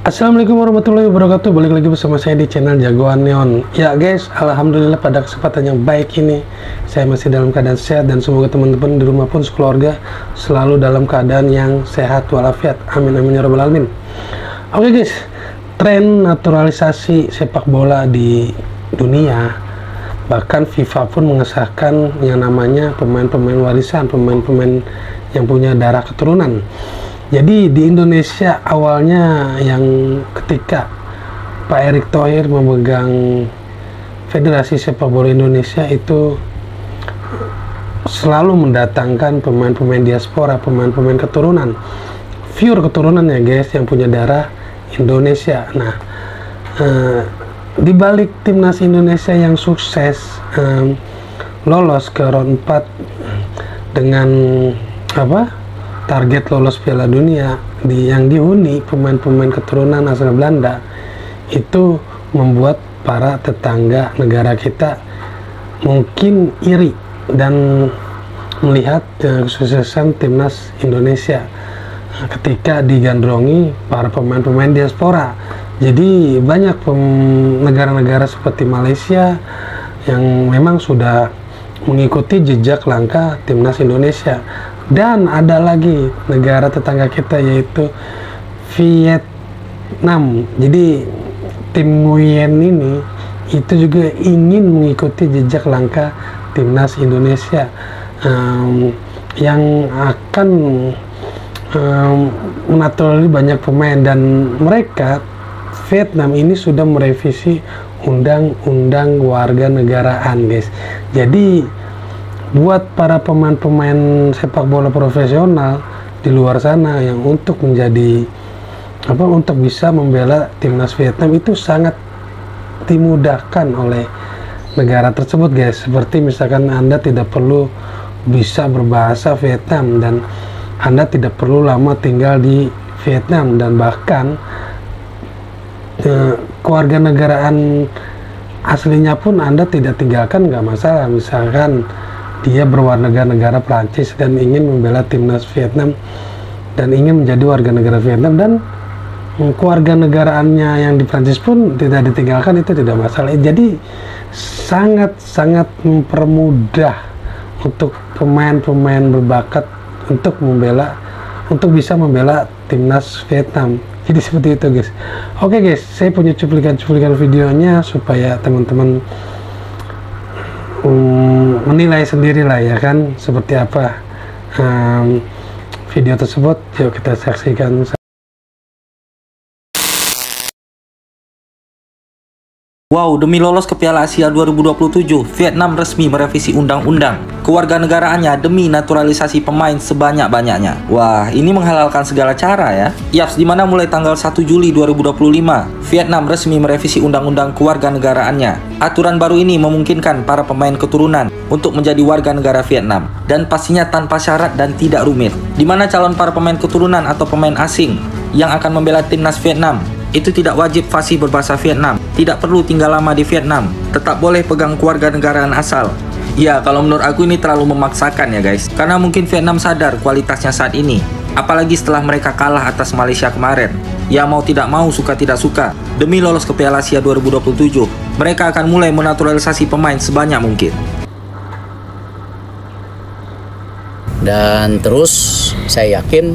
Assalamualaikum warahmatullahi wabarakatuh. Balik lagi bersama saya di channel Jagoan Neon. Ya guys, alhamdulillah pada kesempatan yang baik ini saya masih dalam keadaan sehat dan semoga teman-teman di rumah pun sekeluarga selalu dalam keadaan yang sehat walafiat. Amin amin ya rabbal alamin. Oke guys, tren naturalisasi sepak bola di dunia, bahkan FIFA pun mengesahkan yang namanya pemain-pemain warisan, pemain-pemain yang punya darah keturunan. Jadi di Indonesia awalnya yang ketika Pak Erick Thohir memegang Federasi Sepak Bola Indonesia itu selalu mendatangkan pemain-pemain diaspora, pemain-pemain keturunan, pure keturunan ya guys, yang punya darah Indonesia. Nah, di balik timnas Indonesia yang sukses lolos ke round 4 dengan target lolos Piala Dunia yang dihuni pemain-pemain keturunan asal Belanda, itu membuat para tetangga negara kita mungkin iri dan melihat kesuksesan timnas Indonesia ketika digandrungi para pemain-pemain diaspora. Jadi banyak negara-negara seperti Malaysia yang memang sudah mengikuti jejak langkah timnas Indonesia. Dan ada lagi negara tetangga kita yaitu Vietnam. Jadi tim Nguyen ini itu juga ingin mengikuti jejak langkah timnas Indonesia yang akan menaturalisasi banyak pemain, dan mereka Vietnam ini sudah merevisi undang-undang warga negaraan guys. Jadi buat para pemain-pemain sepak bola profesional di luar sana yang untuk menjadi untuk bisa membela timnas Vietnam itu sangat dimudahkan oleh negara tersebut guys. Seperti misalkan Anda tidak perlu bisa berbahasa Vietnam dan Anda tidak perlu lama tinggal di Vietnam, dan bahkan kewarganegaraan aslinya pun Anda tidak tinggalkan, nggak masalah. Misalkan dia berwarga negara Prancis dan ingin membela timnas Vietnam dan ingin menjadi warga negara Vietnam, dan keluarga negaraannya yang di Prancis pun tidak ditinggalkan, itu tidak masalah. Jadi sangat-sangat mempermudah untuk pemain-pemain berbakat untuk bisa membela timnas Vietnam. Jadi seperti itu guys. Oke guys, saya punya cuplikan videonya supaya teman-teman menilai sendiri lah ya kan, seperti apa video tersebut. Yuk kita saksikan. Wow, demi lolos ke Piala Asia 2027, Vietnam resmi merevisi undang-undang kewarganegaraannya demi naturalisasi pemain sebanyak-banyaknya. Wah, ini menghalalkan segala cara ya. Yaps, dimana mulai tanggal 1 Juli 2025, Vietnam resmi merevisi undang-undang kewarganegaraannya. Aturan baru ini memungkinkan para pemain keturunan untuk menjadi warga negara Vietnam, dan pastinya tanpa syarat dan tidak rumit. Dimana calon para pemain keturunan atau pemain asing yang akan membela timnas Vietnam itu tidak wajib fasih berbahasa Vietnam, tidak perlu tinggal lama di Vietnam, tetap boleh pegang kewarganegaraan asal. Ya, kalau menurut aku ini terlalu memaksakan ya guys, karena mungkin Vietnam sadar kualitasnya saat ini, apalagi setelah mereka kalah atas Malaysia kemarin. Ya mau tidak mau, suka tidak suka, demi lolos ke Piala Asia 2027, mereka akan mulai menaturalisasi pemain sebanyak mungkin. Dan terus saya yakin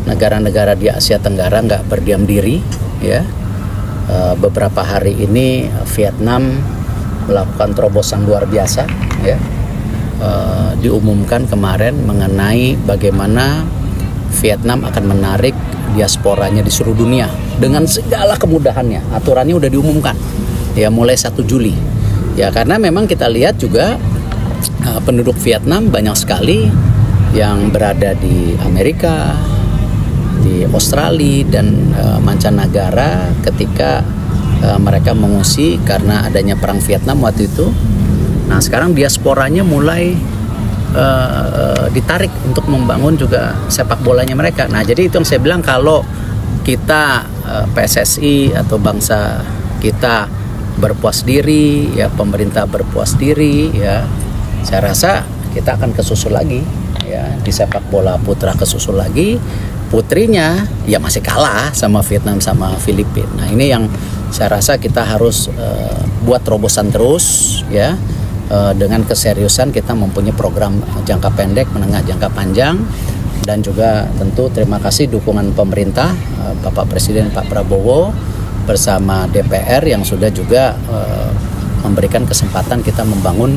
negara-negara di Asia Tenggara nggak berdiam diri ya. Beberapa hari ini Vietnam melakukan terobosan luar biasa ya. Diumumkan kemarin mengenai bagaimana Vietnam akan menarik diasporanya di seluruh dunia dengan segala kemudahannya. Aturannya udah diumumkan ya mulai 1 Juli ya, karena memang kita lihat juga penduduk Vietnam banyak sekali yang berada di Amerika, di Australia, dan mancanegara ketika mereka mengungsi karena adanya perang Vietnam waktu itu. Nah sekarang diasporanya mulai ditarik untuk membangun juga sepak bolanya mereka. Nah jadi itu yang saya bilang, kalau kita PSSI atau bangsa kita berpuas diri ya, pemerintah berpuas diri ya, saya rasa kita akan kesusul lagi ya, di sepak bola putra kesusul lagi, putrinya ya masih kalah sama Vietnam sama Filipina. Nah ini yang saya rasa kita harus buat terobosan terus ya, dengan keseriusan kita mempunyai program jangka pendek, menengah, jangka panjang, dan juga tentu terima kasih dukungan pemerintah, Bapak Presiden Pak Prabowo bersama DPR yang sudah juga memberikan kesempatan kita membangun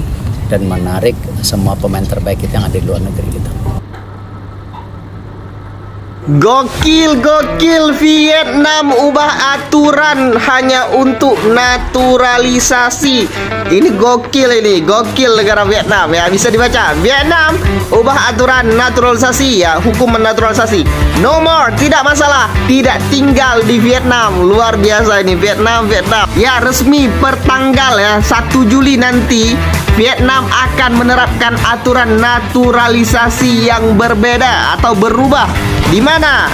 dan menarik semua pemain terbaik kita yang ada di luar negeri gitu. Gokil Vietnam ubah aturan hanya untuk naturalisasi. Ini gokil negara Vietnam ya, bisa dibaca. Vietnam ubah aturan naturalisasi ya, hukum naturalisasi. No more, tidak masalah, tidak tinggal di Vietnam. Luar biasa ini Vietnam. Ya resmi pertanggal ya 1 Juli nanti Vietnam akan menerapkan aturan naturalisasi yang berbeda atau berubah. Di mana?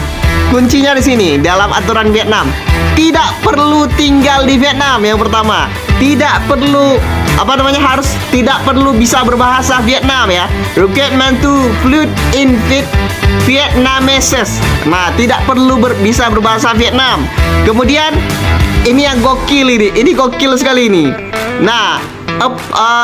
Kuncinya di sini dalam aturan Vietnam. Tidak perlu tinggal di Vietnam yang pertama. Tidak perlu tidak perlu bisa berbahasa Vietnam ya. Requirement to fluent in Vietnamese. Nah, tidak perlu bisa berbahasa Vietnam. Kemudian ini yang gokil ini gokil sekali ini. Nah,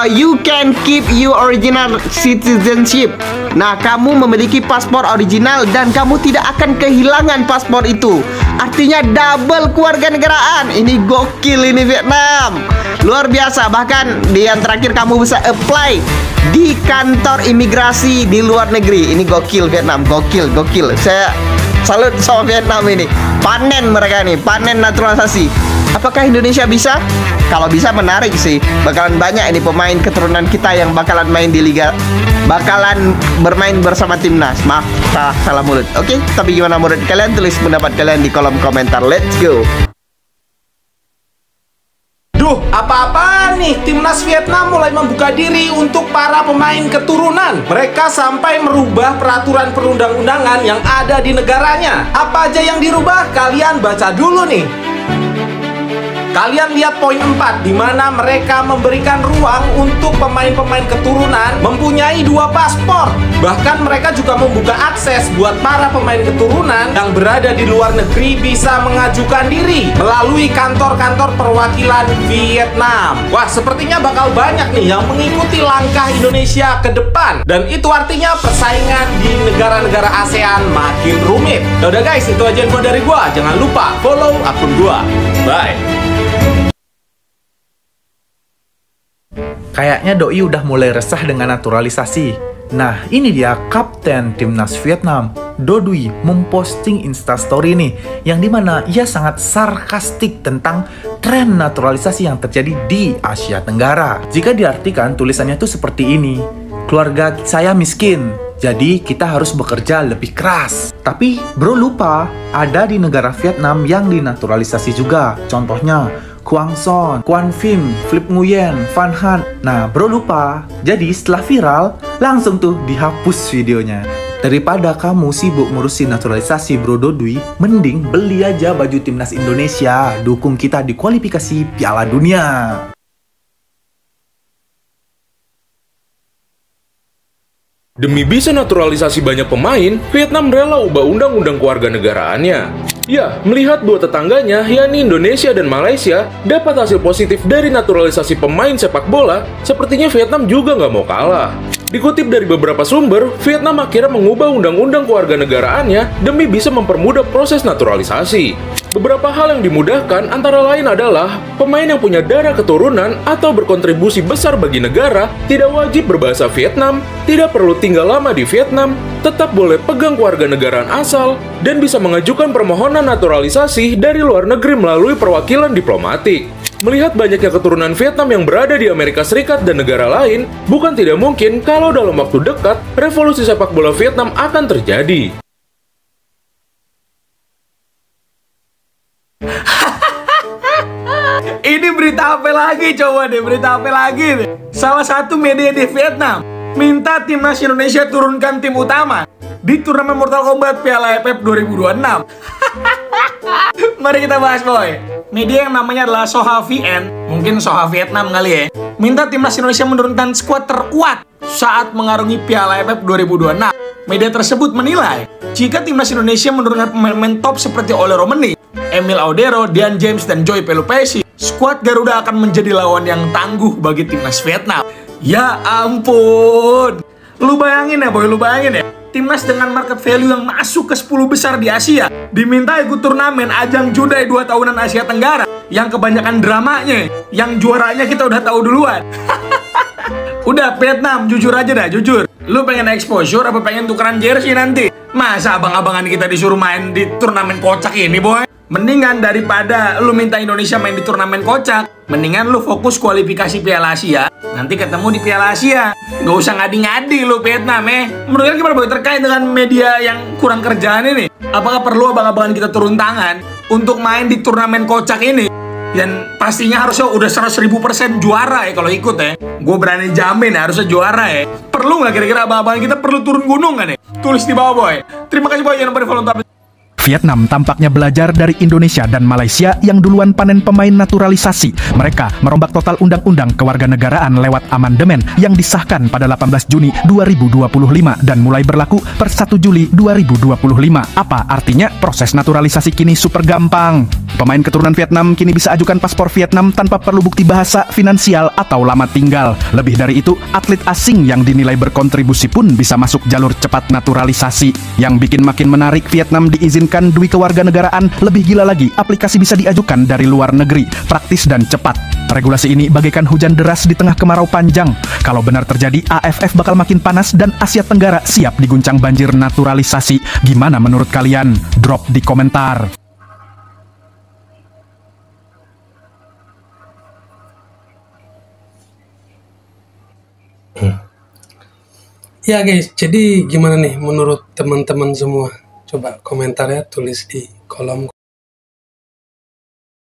you can keep your original citizenship. Nah, kamu memiliki paspor original dan kamu tidak akan kehilangan paspor itu. Artinya double kewarganegaraan. Ini gokil ini Vietnam. Luar biasa. Bahkan di yang terakhir kamu bisa apply di kantor imigrasi di luar negeri. Ini gokil Vietnam, gokil. Saya salut sama Vietnam ini. Panen mereka nih, panen naturalisasi. Apakah Indonesia bisa? Kalau bisa menarik sih. Bakalan banyak ini pemain keturunan kita yang bakalan main di liga, bakalan bermain bersama timnas. Maaf, salah mulut. Oke, tapi gimana menurut kalian? Tulis pendapat kalian di kolom komentar. Let's go. Duh, apa-apaan nih? Timnas Vietnam mulai membuka diri untuk para pemain keturunan. Mereka sampai merubah peraturan perundang-undangan yang ada di negaranya. Apa aja yang dirubah? Kalian baca dulu nih. Kalian lihat poin 4, di mana mereka memberikan ruang untuk pemain-pemain keturunan mempunyai 2 paspor. Bahkan mereka juga membuka akses buat para pemain keturunan yang berada di luar negeri bisa mengajukan diri melalui kantor-kantor perwakilan Vietnam. Wah, sepertinya bakal banyak nih yang mengikuti langkah Indonesia ke depan. Dan itu artinya persaingan di negara-negara ASEAN makin rumit. Yaudah guys, itu aja info dari gua. Jangan lupa follow akun gua. Bye. Kayaknya Doi udah mulai resah dengan naturalisasi. Nah, ini dia Kapten Timnas Vietnam, Do Duy, memposting instastory nih, yang dimana ia sangat sarkastik tentang tren naturalisasi yang terjadi di Asia Tenggara. Jika diartikan, tulisannya tuh seperti ini: keluarga saya miskin, jadi kita harus bekerja lebih keras. Tapi bro lupa, ada di negara Vietnam yang dinaturalisasi juga. Contohnya Quang Son, Quan Phim, Flip Nguyen, Van Han. Nah bro lupa, jadi setelah viral, langsung tuh dihapus videonya. Daripada kamu sibuk ngurusin naturalisasi bro Dodui, mending beli aja baju timnas Indonesia, dukung kita di kualifikasi Piala Dunia. Demi bisa naturalisasi banyak pemain, Vietnam rela ubah undang-undang kewarganegaraannya. Ya, melihat dua tetangganya, yakni Indonesia dan Malaysia, dapat hasil positif dari naturalisasi pemain sepak bola, sepertinya Vietnam juga nggak mau kalah. Dikutip dari beberapa sumber, Vietnam akhirnya mengubah undang-undang kewarganegaraannya demi bisa mempermudah proses naturalisasi. Beberapa hal yang dimudahkan antara lain adalah pemain yang punya darah keturunan atau berkontribusi besar bagi negara tidak wajib berbahasa Vietnam, tidak perlu tinggal lama di Vietnam, tetap boleh pegang kewarganegaraan asal, dan bisa mengajukan permohonan naturalisasi dari luar negeri melalui perwakilan diplomatik. Melihat banyaknya keturunan Vietnam yang berada di Amerika Serikat dan negara lain, bukan tidak mungkin kalau dalam waktu dekat, revolusi sepak bola Vietnam akan terjadi. Ini berita apa lagi? Coba deh, berita apa lagi? Salah satu media di Vietnam minta timnas Indonesia turunkan tim utama di turnamen Mortal Kombat Piala AFF 2026. Mari kita bahas, boy. media yang namanya adalah Soha VN, mungkin Soha Vietnam kali ya, minta timnas Indonesia menurunkan skuad terkuat saat mengarungi Piala AFF 2026. Media tersebut menilai, jika timnas Indonesia menurunkan pemain-pemain top seperti Ole Romeni, Emil Audero, Dean James, dan Joy Pelupesi, skuad Garuda akan menjadi lawan yang tangguh bagi timnas Vietnam. Ya ampun, lu bayangin ya boy, lu bayangin ya, timnas dengan market value yang masuk ke 10 besar di Asia diminta ikut turnamen ajang Judai 2 tahunan Asia Tenggara yang kebanyakan dramanya, yang juaranya kita udah tahu duluan. Udah Vietnam, jujur aja dah, jujur, lu pengen exposure apa pengen tukeran jersey nanti? Masa abang-abangan kita disuruh main di turnamen kocak ini boy? Mendingan daripada lu minta Indonesia main di turnamen kocak, mendingan lu fokus kualifikasi Piala Asia, nanti ketemu di Piala Asia. Gak usah ngadi-ngadi lu Vietnam Menurut kalian gimana boy terkait dengan media yang kurang kerjaan ini? Apakah perlu abang-abangan kita turun tangan untuk main di turnamen kocak ini? Dan pastinya harusnya udah 100.000% juara ya kalau ikut ya. Gue berani jamin ya, harusnya juara ya. Perlu nggak kira-kira abang-abangan kita perlu turun gunung kan ya? Tulis di bawah boy. Terima kasih boy, jangan lupa di follow untuk Vietnam tampaknya belajar dari Indonesia dan Malaysia yang duluan panen pemain naturalisasi. Mereka merombak total undang-undang kewarganegaraan lewat amandemen yang disahkan pada 18 Juni 2025 dan mulai berlaku per 1 Juli 2025. Apa artinya? Proses naturalisasi kini super gampang. Pemain keturunan Vietnam kini bisa ajukan paspor Vietnam tanpa perlu bukti bahasa, finansial, atau lama tinggal. Lebih dari itu, atlet asing yang dinilai berkontribusi pun bisa masuk jalur cepat naturalisasi. Yang bikin makin menarik, Vietnam diizinkan dui kewarganegaraan. Lebih gila lagi, aplikasi bisa diajukan dari luar negeri, praktis dan cepat. Regulasi ini bagaikan hujan deras di tengah kemarau panjang. Kalau benar terjadi, AFF bakal makin panas dan Asia Tenggara siap diguncang banjir naturalisasi. Gimana menurut kalian? Drop di komentar. Ya guys, jadi gimana nih menurut teman-teman semua? Coba komentarnya tulis di kolom